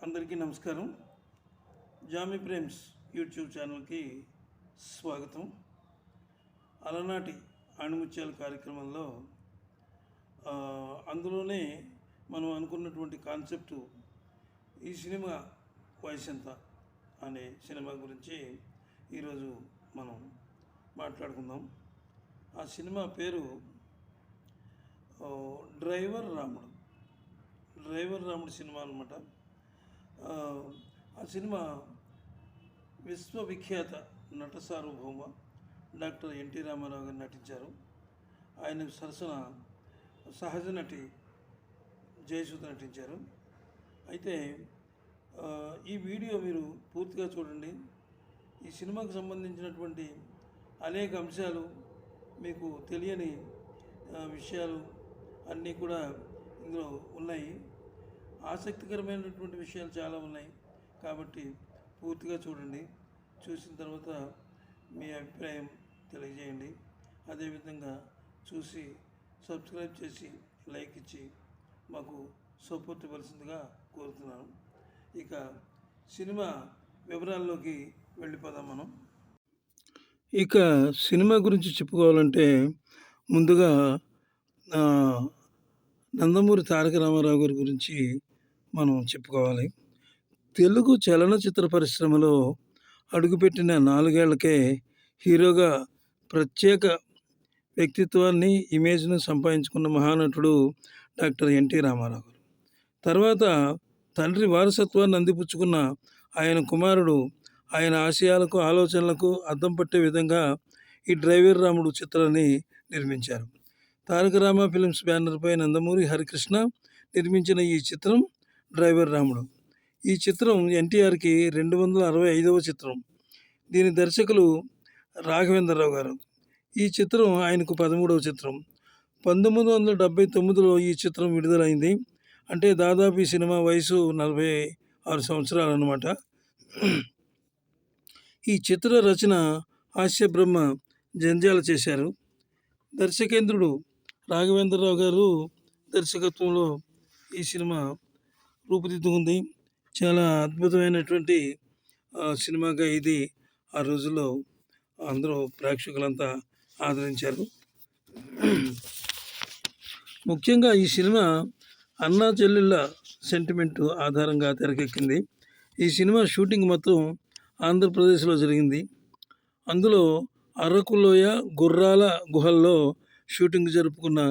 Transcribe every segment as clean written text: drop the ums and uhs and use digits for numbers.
అందరికీ నమస్కారం. Jamie Prem's YouTube ఛానల్కి స్వాగతం. అలనాటి ఆణిముత్యాల కార్యక్రమంలో అందులోనే మనం అనుకున్నటువంటి కాన్సెప్టు ఈ సినిమా వయసు ఎంత అనే సినిమా గురించి ఈరోజు మనం మాట్లాడుకుందాం. ఆ సినిమా పేరు డ్రైవర్ రాముడు సినిమా అన్నమాట. ఆ సినిమా విశ్వవిఖ్యాత నట సార్వభౌమ డాక్టర్ ఎన్టీ రామారావు గారు నటించారు. ఆయన సరసన సహజ నటి జయసుధ నటించారు. అయితే ఈ వీడియో మీరు పూర్తిగా చూడండి. ఈ సినిమాకు సంబంధించినటువంటి అనేక అంశాలు, మీకు తెలియని విషయాలు అన్నీ కూడా ఇందులో ఉన్నాయి. ఆసక్తికరమైనటువంటి విషయాలు చాలా ఉన్నాయి కాబట్టి పూర్తిగా చూడండి. చూసిన తర్వాత మీ అభిప్రాయం తెలియజేయండి. అదేవిధంగా చూసి సబ్స్క్రైబ్ చేసి లైక్ ఇచ్చి మాకు సపోర్ట్ ఇవ్వాల్సిందిగా కోరుతున్నాను. ఇక సినిమా వివరాల్లోకి వెళ్ళిపోదాం మనం. ఇక సినిమా గురించి చెప్పుకోవాలంటే ముందుగా నందమూరి తారక రామారావు గారి గురించి మనం చెప్పుకోవాలి. తెలుగు చలనచిత్ర పరిశ్రమలో అడుగుపెట్టిన 4 ఏళ్లకే హీరోగా ప్రత్యేక వ్యక్తిత్వాన్ని, ఇమేజ్ను సంపాదించుకున్న మహానటుడు డాక్టర్ ఎన్టీ రామారావు గారు. తర్వాత తండ్రి వారసత్వాన్ని అందిపుచ్చుకున్న ఆయన కుమారుడు ఆయన ఆశయాలకు, ఆలోచనలకు అద్దం పట్టే విధంగా ఈ డ్రైవర్ రాముడు చిత్రాన్ని నిర్మించారు. తారక రామ ఫిల్మ్స్ బ్యానర్పై నందమూరి హరికృష్ణ నిర్మించిన ఈ చిత్రం డ్రైవర్ రాముడు. ఈ చిత్రం ఎన్టీఆర్కి 265వ చిత్రం. దీని దర్శకులు రాఘవేంద్రరావు గారు. ఈ చిత్రం ఆయనకు 13వ చిత్రం. 1979లో ఈ చిత్రం విడుదలైంది. అంటే దాదాపు ఈ సినిమా వయసు 46 సంవత్సరాలు అన్నమాట. ఈ చిత్ర రచన హాస్యబ్రహ్మ జంధ్యాల చేశారు. దర్శకేంద్రుడు రాఘవేంద్రరావు గారు దర్శకత్వంలో ఈ సినిమా రూపుదిద్దుకుంది. చాలా అద్భుతమైనటువంటి సినిమాగా ఇది ఆ రోజుల్లో అందరూ ప్రేక్షకులంతా ఆదరించారు. ముఖ్యంగా ఈ సినిమా అన్నా చెల్లెళ్ళ సెంటిమెంట్ ఆధారంగా తెరకెక్కింది. ఈ సినిమా షూటింగ్ మొత్తం ఆంధ్రప్రదేశ్లో జరిగింది. అందులో అరకులోయ, గుర్రాల గుహల్లో షూటింగ్ జరుపుకున్న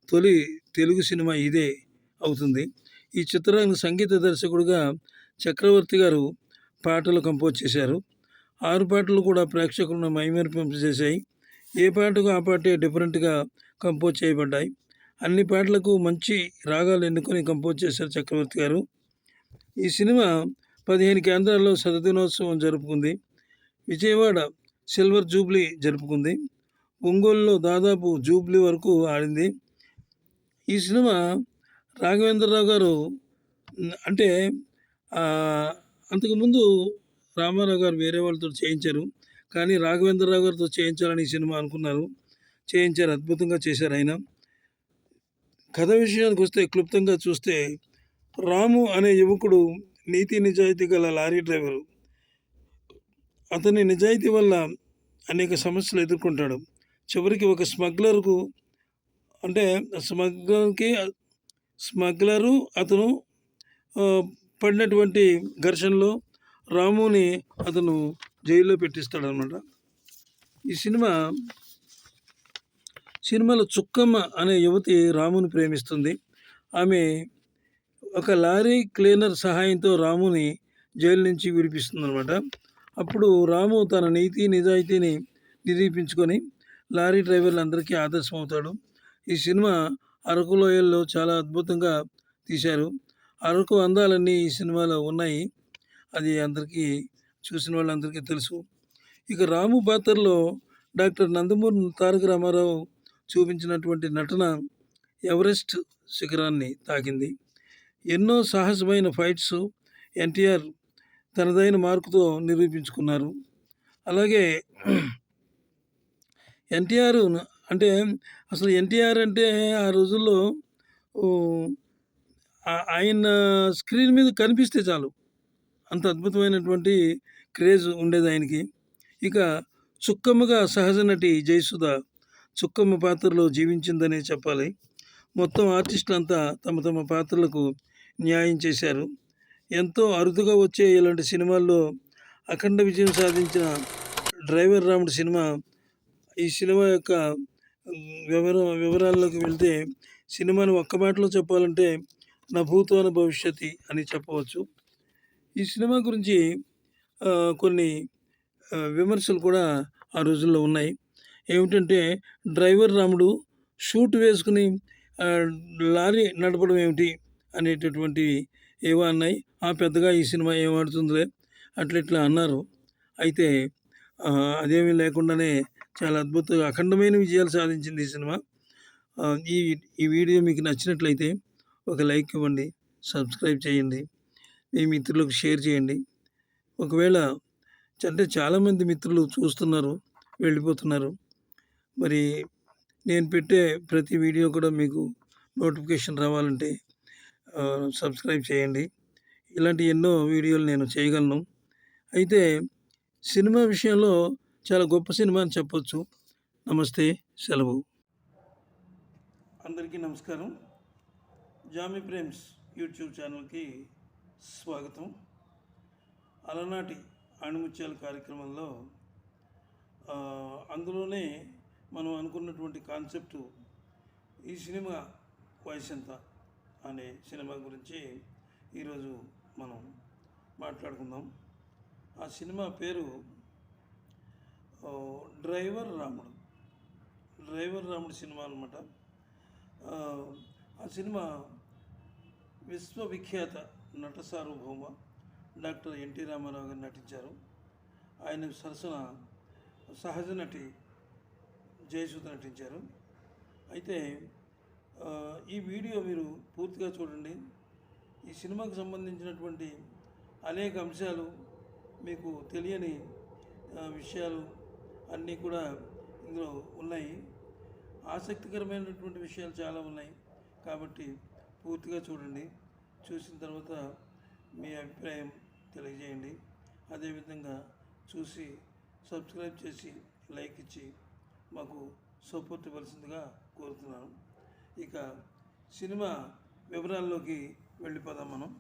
తొలి తెలుగు సినిమా ఇదే అవుతుంది. ఈ చిత్రానికి సంగీత దర్శకుడిగా చక్రవర్తి గారు పాటలు కంపోజ్ చేశారు. 6 పాటలు కూడా ప్రేక్షకులను మైమరిపింపజేశాయి. ఏ పాటకు ఆ పాటే డిఫరెంట్గా కంపోజ్ చేయబడ్డాయి. అన్ని పాటలకు మంచి రాగాలు ఎన్నుకొని కంపోజ్ చేశారు చక్రవర్తి గారు. ఈ సినిమా 15 కేంద్రాల్లో శతదినోత్సవం జరుపుకుంది. విజయవాడ సిల్వర్ జూబ్లీ జరుపుకుంది. ఒంగోలులో దాదాపు జూబ్లీ వరకు ఆడింది. ఈ సినిమా రాఘవేంద్రరావు గారు అంటే అంతకుముందు రామారావు గారు వేరే వాళ్ళతో చేయించారు. కానీ రాఘవేంద్రరావు గారితో చేయించాలని ఈ సినిమా అనుకున్నారు. చేయించారు. అద్భుతంగా చేశారు ఆయన. కథ విషయానికి వస్తే క్లుప్తంగా చూస్తే, రాము అనే యువకుడు నీతి నిజాయితీ గల లారీ డ్రైవరు. అతని నిజాయితీ వల్ల అనేక సమస్యలు ఎదుర్కొంటాడు. చివరికి ఒక స్మగ్లరు అతను పడినటువంటి ఘర్షణలో రాముని అతను జైల్లో పెట్టిస్తాడనమాట. ఈ సినిమాలో చుక్కమ్మ అనే యువతి రాముని ప్రేమిస్తుంది. ఆమె ఒక లారీ క్లీనర్ సహాయంతో రాముని జైలు నుంచి విడిపిస్తుంది అనమాట. అప్పుడు రాము తన నీతి నిజాయితీని నిరూపించుకొని లారీ డ్రైవర్లందరికీ ఆదర్శం అవుతాడు. ఈ సినిమా అరకు లోయల్లో చాలా అద్భుతంగా తీశారు. అరకు అందాలన్నీ ఈ సినిమాలో ఉన్నాయి. అది అందరికీ, చూసిన వాళ్ళందరికీ తెలుసు. ఇక రాము పాత్రలో డాక్టర్ నందమూరి తారక రామారావు చూపించినటువంటి నటన ఎవరెస్ట్ శిఖరాన్ని తాకింది. ఎన్నో సాహసమైన ఫైట్స్ ఎన్టీఆర్ తనదైన మార్కుతో నిరూపించుకున్నారు. అలాగే ఎన్టీఆర్ అంటే అసలు ఎన్టీఆర్ అంటే ఆ రోజుల్లో ఆయన స్క్రీన్ మీద కనిపిస్తే చాలు అంత అద్భుతమైనటువంటి క్రేజ్ ఉండేది ఆయనకి. ఇక చుక్కమ్మగా సహజ నటి జయసుధ చుక్కమ్మ పాత్రలో జీవించిందనే చెప్పాలి. మొత్తం ఆర్టిస్టులంతా తమ తమ పాత్రలకు న్యాయం చేశారు. ఎంతో అరుదుగా వచ్చే ఇలాంటి సినిమాల్లో అఖండ విజయం సాధించిన డ్రైవర్ రాముడు సినిమా. ఈ సినిమా యొక్క వివరాల్లోకి వెళ్తే, సినిమాని ఒక్క మాటలో చెప్పాలంటే నా భూతోన భవిష్యతి అని చెప్పవచ్చు. ఈ సినిమా గురించి కొన్ని విమర్శలు కూడా ఆ రోజుల్లో ఉన్నాయి. ఏమిటంటే, డ్రైవర్ రాముడు షూట్ వేసుకుని లారీ నడపడం ఏమిటి అనేటటువంటివి ఏవో అన్నాయి. పెద్దగా ఈ సినిమా ఏం ఆడుతుందిలే అట్లా అన్నారు. అయితే అదేమీ లేకుండానే చాలా అద్భుతంగా అఖండమైన విజయాలు సాధించింది ఈ సినిమా. ఈ ఈ వీడియో మీకు నచ్చినట్లయితే ఒక లైక్ ఇవ్వండి, సబ్స్క్రైబ్ చేయండి, మీ మిత్రులకు షేర్ చేయండి. ఒకవేళ అంటే చాలామంది మిత్రులు చూస్తున్నారు, వెళ్ళిపోతున్నారు. మరి నేను పెట్టే ప్రతి వీడియో కూడా మీకు నోటిఫికేషన్ రావాలంటే సబ్స్క్రైబ్ చేయండి. ఇలాంటి ఎన్నో వీడియోలు నేను చేయగలను. అయితే సినిమా విషయంలో చాలా గొప్ప సినిమా అని చెప్పొచ్చు. నమస్తే, సెలవు. అందరికీ నమస్కారం. జామీ ప్రేమ్స్ యూట్యూబ్ ఛానల్కి స్వాగతం. అలనాటి ఆణిముత్యాల కార్యక్రమంలో అందులోనే మనం అనుకున్నటువంటి కాన్సెప్టు ఈ సినిమా వయసు ఎంత అనే సినిమా గురించి ఈరోజు మనం మాట్లాడుకుందాం. ఆ సినిమా పేరు డ్రైవర్ రాముడు సినిమా అన్నమాట. ఆ సినిమా విశ్వవిఖ్యాత నట సార్వభౌమ డాక్టర్ ఎన్టీ రామారావు గారు నటించారు. ఆయన సరసన సహజ నటి జయసుధ నటించారు. అయితే ఈ వీడియో మీరు పూర్తిగా చూడండి. ఈ సినిమాకు సంబంధించినటువంటి అనేక అంశాలు, మీకు తెలియని విషయాలు అన్నీ కూడా ఇందులో ఉన్నాయి. ఆసక్తికరమైనటువంటి విషయాలు చాలా ఉన్నాయి. కాబట్టి పూర్తిగా చూడండి. చూసిన తర్వాత మీ అభిప్రాయం తెలియజేయండి. అదేవిధంగా చూసి సబ్స్క్రైబ్ చేసి లైక్ ఇచ్చి మాకు సపోర్ట్ ఇవ్వాల్సిందిగా కోరుతున్నాను. ఇక సినిమా వివరాల్లోకి వెళ్ళిపోదాం మనం.